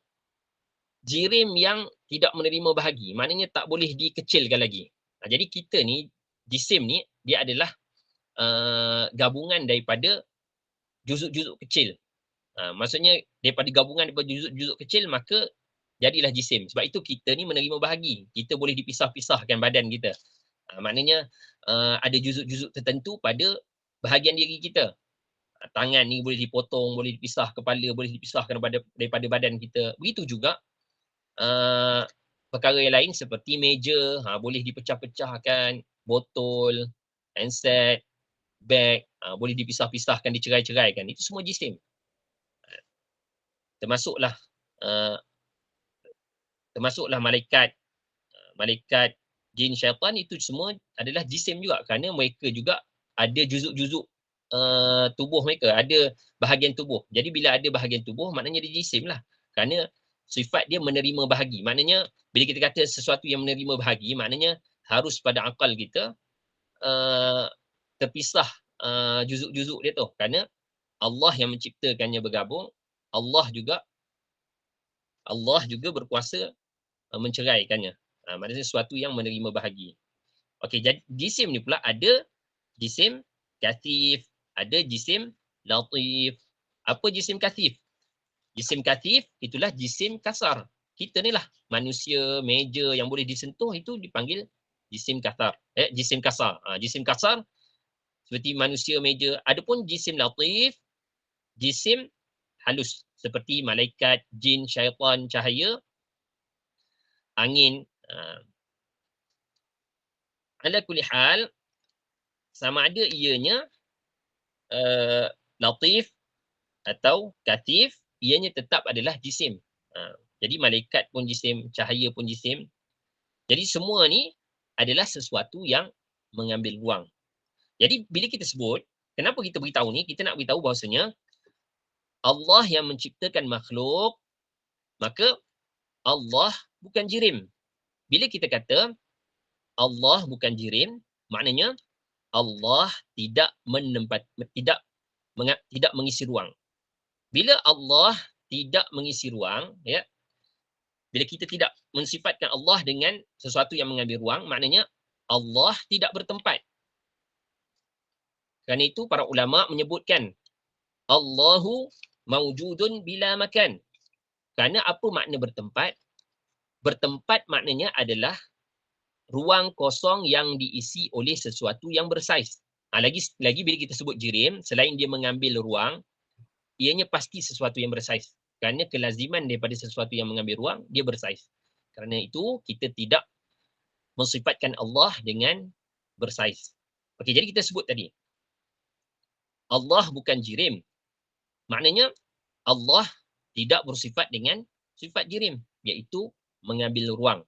jirim yang tidak menerima bahagi. Maknanya tak boleh dikecilkan lagi. Jadi kita ni, jisim ni, dia adalah gabungan daripada juzuk-juzuk kecil. Maksudnya daripada gabungan daripada juzuk-juzuk kecil, maka jadilah jisim. Sebab itu kita ni menerima bahagi. Kita boleh dipisah-pisahkan badan kita. Maknanya ada juzuk-juzuk tertentu pada bahagian diri kita. Tangan ni boleh dipotong, boleh dipisah, kepala boleh dipisahkan daripada badan kita. Begitu juga perkara yang lain seperti meja, boleh dipecah-pecahkan, botol, handset, beg, boleh dipisah-pisahkan, dicerai-ceraikan. Itu semua jisim. Termasuklah malaikat, jin, syaitan, itu semua adalah jisim juga kerana mereka juga ada juzuk-juzuk tubuh mereka, ada bahagian tubuh. Jadi bila ada bahagian tubuh, maknanya dia jisim lah. Kerana sifat dia menerima bahagi. Maknanya bila kita kata sesuatu yang menerima bahagi, maknanya harus pada akal kita terpisah juzuk-juzuk dia tu. Kerana Allah yang menciptakannya bergabung, Allah juga berkuasa menceraikannya. Maksudnya sesuatu yang menerima bahagi. Okey, jadi jisim ni pula ada jisim kathif, ada jisim latif. Apa jisim kathif? Jisim kathif itulah jisim kasar. Kita ni lah manusia, meja yang boleh disentuh itu dipanggil jisim kasar. Jisim kasar. Jisim kasar seperti manusia, meja. Adapun jisim latif, jisim halus seperti malaikat, jin, syaitan, cahaya, angin. Ala kulli hal, sama ada ianya latif atau katif, ianya tetap adalah jisim. Jadi malaikat pun jisim, cahaya pun jisim. Jadi semua ni adalah sesuatu yang mengambil ruang. Jadi bila kita sebut, kenapa kita beritahu ni? Kita nak beritahu bahawasanya Allah yang menciptakan makhluk, maka Allah bukan jirim. Bila kita kata Allah bukan jirim, maknanya Allah tidak tidak mengisi ruang. Bila Allah tidak mengisi ruang, ya, bila kita tidak mensifatkan Allah dengan sesuatu yang mengambil ruang, maknanya Allah tidak bertempat. Kerana itu para ulama menyebutkan Allahu mawjudun bila makan. Kerana apa makna bertempat? Bertempat maknanya adalah ruang kosong yang diisi oleh sesuatu yang bersaiz. Lagi bila kita sebut jirim, selain dia mengambil ruang, ianya pasti sesuatu yang bersaiz. Kerana kelaziman daripada sesuatu yang mengambil ruang, dia bersaiz. Kerana itu, kita tidak mensifatkan Allah dengan bersaiz. Okey, jadi kita sebut tadi, Allah bukan jirim. Maknanya, Allah tidak bersifat dengan sifat jirim, iaitu mengambil ruang.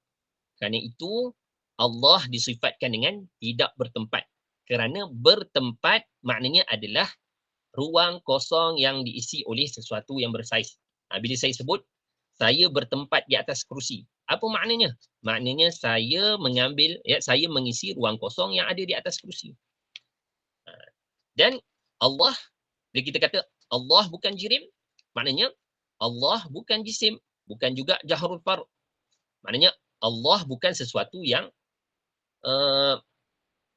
Kerana itu, Allah disifatkan dengan tidak bertempat. Kerana bertempat maknanya adalah ruang kosong yang diisi oleh sesuatu yang bersaiz. Bila saya sebut, saya bertempat di atas kerusi. Apa maknanya? Maknanya saya saya mengisi ruang kosong yang ada di atas kerusi. Dan Allah, bila kita kata Allah bukan jirim, maknanya Allah bukan jisim, bukan juga jahrul fard. Maknanya Allah bukan sesuatu yang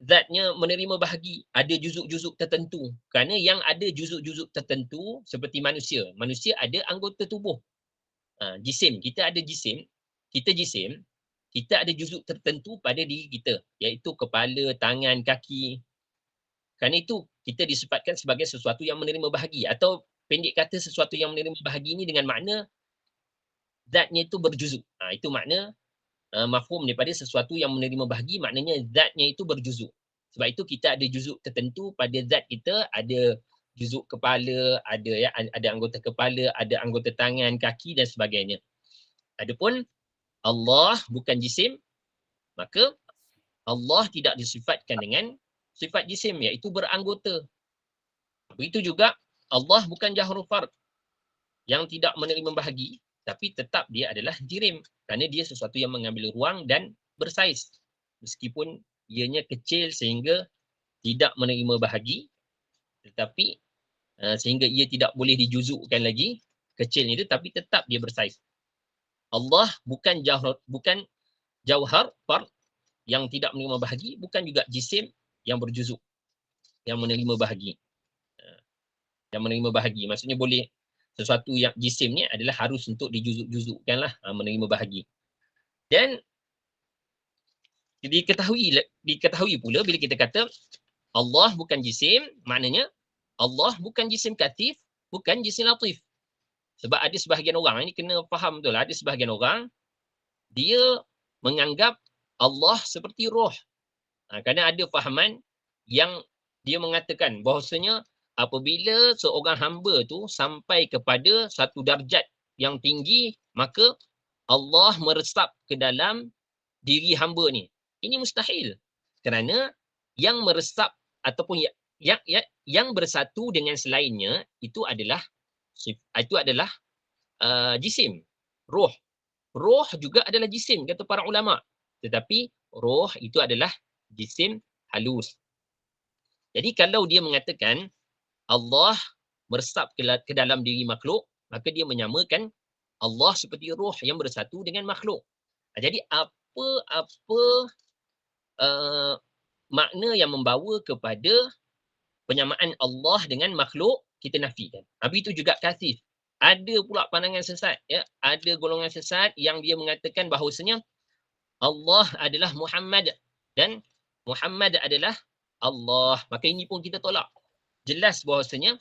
zatnya menerima bahagi, ada juzuk-juzuk tertentu. Kerana yang ada juzuk-juzuk tertentu seperti manusia. Manusia ada anggota tubuh. Jisim, kita ada jisim, kita ada juzuk tertentu pada diri kita, iaitu kepala, tangan, kaki. Kerana itu, kita disifatkan sebagai sesuatu yang menerima bahagi. Atau pendek kata, sesuatu yang menerima bahagi ini dengan makna zatnya itu berjuzuk. Itu makna mafhum daripada sesuatu yang menerima bahagi, maknanya zatnya itu berjuzuk. Sebab itu kita ada juzuk tertentu pada zat kita, ada juzuk kepala, ada anggota kepala, ada anggota tangan, kaki dan sebagainya. Adapun Allah bukan jisim, maka Allah tidak disifatkan dengan sifat jisim, iaitu beranggota. Begitu juga Allah bukan jahrul fard yang tidak menerima bahagi, tapi tetap dia adalah jirim. Kerana dia sesuatu yang mengambil ruang dan bersaiz. Meskipun ianya kecil sehingga tidak menerima bahagi, tetapi sehingga ia tidak boleh dijuzukkan lagi, kecilnya itu, tapi tetap dia bersaiz. Allah bukan jauhar fard yang tidak menerima bahagi, bukan juga jisim yang berjuzuk, yang menerima bahagi. Yang menerima bahagi, maksudnya boleh sesuatu yang jisim ni adalah harus untuk dijuzuk-juzukkan lah, menerima bahagi. Dan diketahui pula bila kita kata Allah bukan jisim, maknanya Allah bukan jisim katif, bukan jisim latif. Sebab ada sebahagian orang, ini kena faham betul lah, ada sebahagian orang, dia menganggap Allah seperti roh. Kerana ada fahaman yang dia mengatakan bahawasanya apabila seorang hamba tu sampai kepada satu darjat yang tinggi, maka Allah meresap ke dalam diri hamba ni. Ini mustahil. Kerana yang meresap ataupun yang bersatu dengan selainnya itu adalah jisim, roh. Roh juga adalah jisim, kata para ulama. Tetapi roh itu adalah jisim halus. Jadi kalau dia mengatakan Allah meresap ke dalam diri makhluk, maka dia menyamakan Allah seperti roh yang bersatu dengan makhluk. Jadi apa-apa makna yang membawa kepada penyamaan Allah dengan makhluk, kita nafikan. Begitu juga kasif. Ada pula pandangan sesat, ya, ada golongan sesat yang dia mengatakan bahawasanya Allah adalah Muhammad. dan Muhammad adalah Allah. Maka ini pun kita tolak. Jelas bahawasanya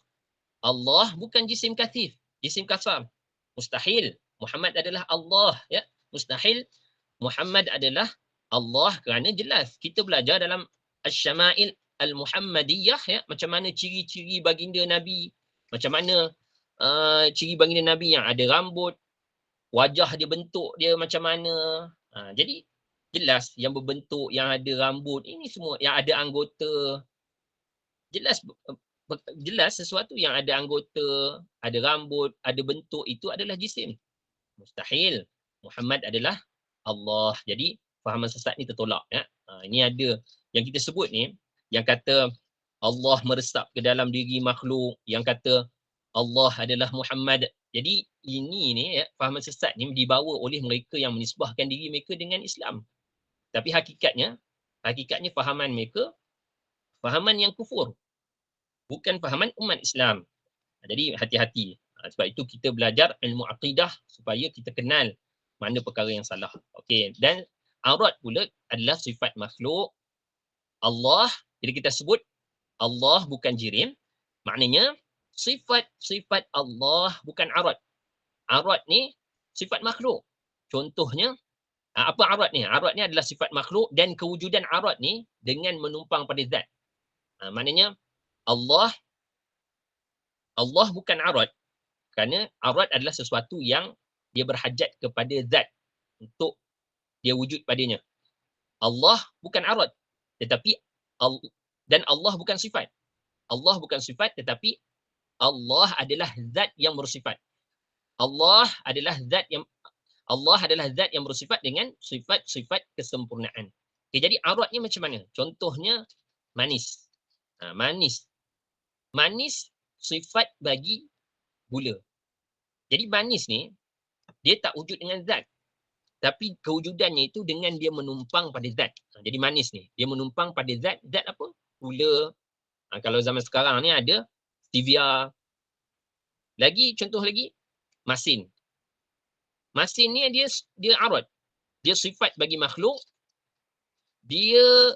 Allah bukan jisim kathif, jisim kasar. Mustahil Muhammad adalah Allah, ya. Mustahil Muhammad adalah Allah, kerana jelas kita belajar dalam Asy-Syama'il Al-Muhammadiyah, ya, macam mana ciri-ciri baginda Nabi, macam mana ciri baginda Nabi yang ada rambut, wajah dia, bentuk dia macam mana. Jadi jelas yang berbentuk, yang ada rambut, ini semua yang ada anggota, jelas jelas sesuatu yang ada anggota, ada rambut, ada bentuk, itu adalah jisim. Mustahil Muhammad adalah Allah. Jadi fahaman sesat ni tertolak, ya. Ini ada yang kita sebut ni, yang kata Allah meresap ke dalam diri makhluk, yang kata Allah adalah Muhammad. Jadi ini ni, ya, fahaman sesat ni dibawa oleh mereka yang menisbahkan diri mereka dengan Islam. Tapi hakikatnya fahaman mereka fahaman yang kufur, bukan fahaman umat Islam. Jadi hati-hati. Sebab itu kita belajar ilmu akidah supaya kita kenal mana perkara yang salah. Okey, dan aurat pula adalah sifat makhluk Allah. Jadi kita sebut Allah bukan jirim, maknanya sifat-sifat Allah bukan aurat. Aurat ni sifat makhluk. Contohnya, apa aurat ni? Aurat ni adalah sifat makhluk, dan kewujudan aurat ni dengan menumpang pada zat. Maknanya Allah bukan aurat, kerana aurat adalah sesuatu yang dia berhajat kepada zat untuk dia wujud padanya. Allah bukan aurat, tetapi dan Allah bukan sifat. Allah bukan sifat, tetapi Allah adalah zat yang bersifat. Allah adalah zat yang bersifat dengan sifat-sifat kesempurnaan. Okay, jadi auratnya macam mana? Contohnya manis. Manis sifat bagi gula. Jadi manis ni dia tak wujud dengan zat, tapi kewujudannya itu dengan dia menumpang pada zat. Jadi manis ni dia menumpang pada zat. Zat apa? Gula. Kalau zaman sekarang ni ada stevia. Contoh lagi, masin. Masin ni dia aurat. Dia sifat bagi makhluk. Dia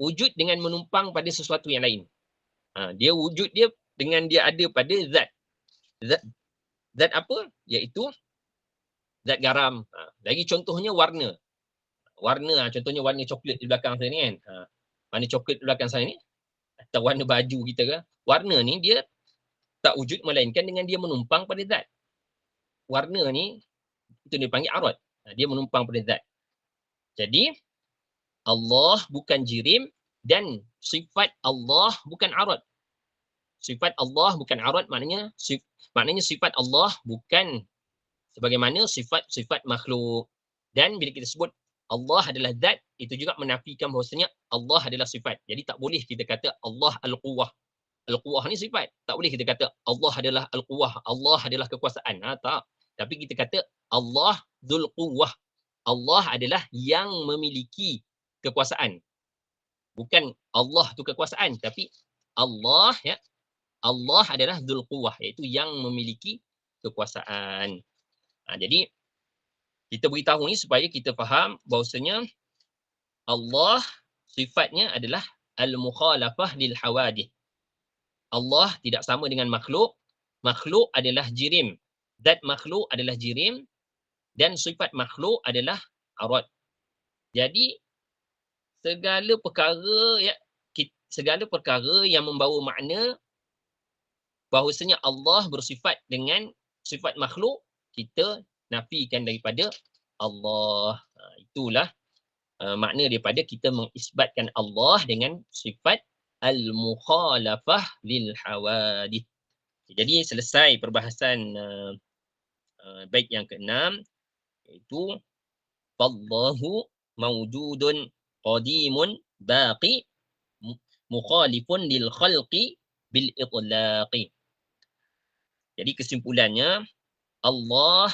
wujud dengan menumpang pada sesuatu yang lain. Dia wujud dia dengan dia ada pada zat. Zat apa? Iaitu zat garam. Lagi contohnya warna. Contohnya warna coklat di belakang saya ni kan. Warna coklat di belakang saya ni, atau warna baju kita ke. Warna ni dia tak wujud melainkan dengan dia menumpang pada zat. Warna ni itu dia panggil aurat. Dia menumpang pada zat. Jadi Allah bukan jirim, dan sifat Allah bukan aurat. Sifat Allah bukan aurat, maknanya sifat Allah bukan sebagaimana sifat-sifat makhluk. Dan bila kita sebut Allah adalah zat, itu juga menafikan bahawasanya Allah adalah sifat. Jadi tak boleh kita kata Allah Al-Quwah. Al-Quwah ni sifat. Tak boleh kita kata Allah adalah Al-Quwah, Allah adalah kekuasaan. Tak. Tapi kita kata Allah Dzul Quwwah. Allah adalah yang memiliki kekuasaan. Bukan Allah tu kekuasaan, tapi Allah, ya, Allah adalah Dzul Quwwah, iaitu yang memiliki kekuasaan. Jadi kita beritahu ni supaya kita faham bahawasanya Allah sifatnya adalah al-mukhalafah lil hawadith. Allah tidak sama dengan makhluk. Makhluk adalah jirim. Zat makhluk adalah jirim, dan sifat makhluk adalah aurat. Jadi segala perkara yang membawa makna bahawasanya Allah bersifat dengan sifat makhluk, kita nafikan daripada Allah. Itulah makna daripada kita mengisbatkan Allah dengan sifat al-mukhalafah lil hawadith. Jadi selesai perbahasan bait yang ke-6, iaitu Wallahu mawjudun qadimun baqi mukhalifun lil khalqi bil itlaqi. Jadi kesimpulannya, Allah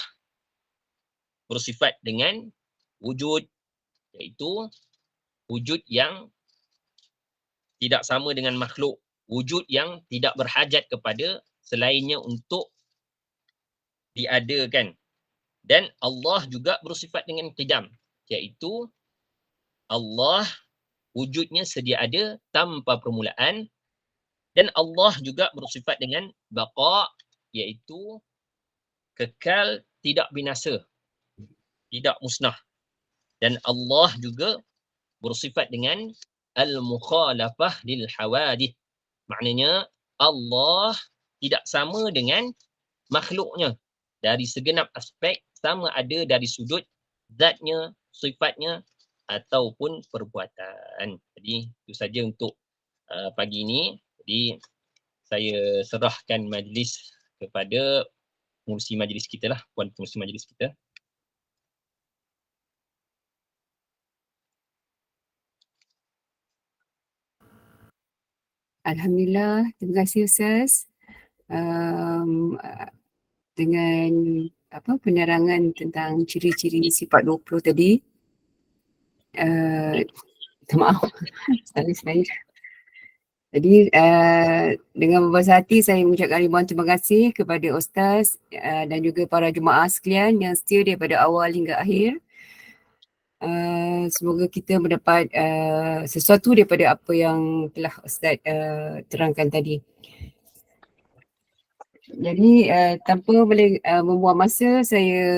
bersifat dengan wujud, iaitu wujud yang tidak sama dengan makhluk, wujud yang tidak berhajat kepada selainnya untuk diadakan. Dan Allah juga bersifat dengan qidam, iaitu Allah wujudnya sedia ada tanpa permulaan, dan Allah juga bersifat dengan baqa, iaitu kekal, tidak binasa, tidak musnah. Dan Allah juga bersifat dengan al-mukhalafah lil hawadith. Maknanya Allah tidak sama dengan makhluknya dari segenap aspek, sama ada dari sudut zatnya, sifatnya ataupun perbuatan. Jadi itu saja untuk pagi ini. Jadi saya serahkan majlis kepada pengurusi majlis kita lah, puan pengurusi majlis kita. Alhamdulillah, terima kasih Ustaz. Dengan penerangan tentang ciri-ciri sifat 20 tadi. Maaf, saya. Jadi dengan berbesar hati saya mengucapkan ribuan terima kasih kepada Ustaz dan juga para jemaah sekalian yang setia daripada awal hingga akhir. Semoga kita mendapat sesuatu daripada apa yang telah Ustaz terangkan tadi. Jadi tanpa boleh membuang masa, saya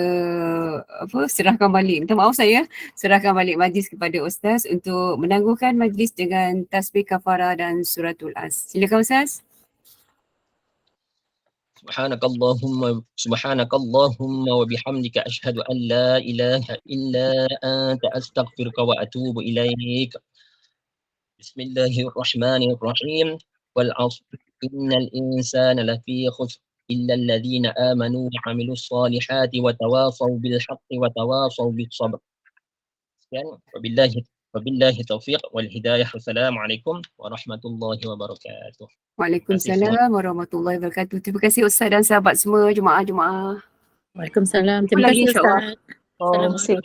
serahkan balik, minta maaf saya serahkan balik majlis kepada Ustaz untuk menangguhkan majlis dengan tasbih kafarah dan suratul As. Silakan Ustaz. Subhanakallahumma wa bihamdika asyhadu an la ilaha illa anta astaghfiruka wa atubu ilaik. Bismillahirrahmanirrahim. Wal 'asr innal insana lafi khusr illa alladhina amanu wa 'amilus solihati wa tawasaw bil haqqi wa tawasaw bis sabr. Sekian, wabillahi taufiq wal hidayah. Wassalamualaikum warahmatullahi wabarakatuh. Waalaikumsalam warahmatullahi wabarakatuh. Terima kasih Ustaz dan sahabat semua, jemaah-jemaah. Waalaikumsalam. Terima kasih Ustaz. Assalamualaikum.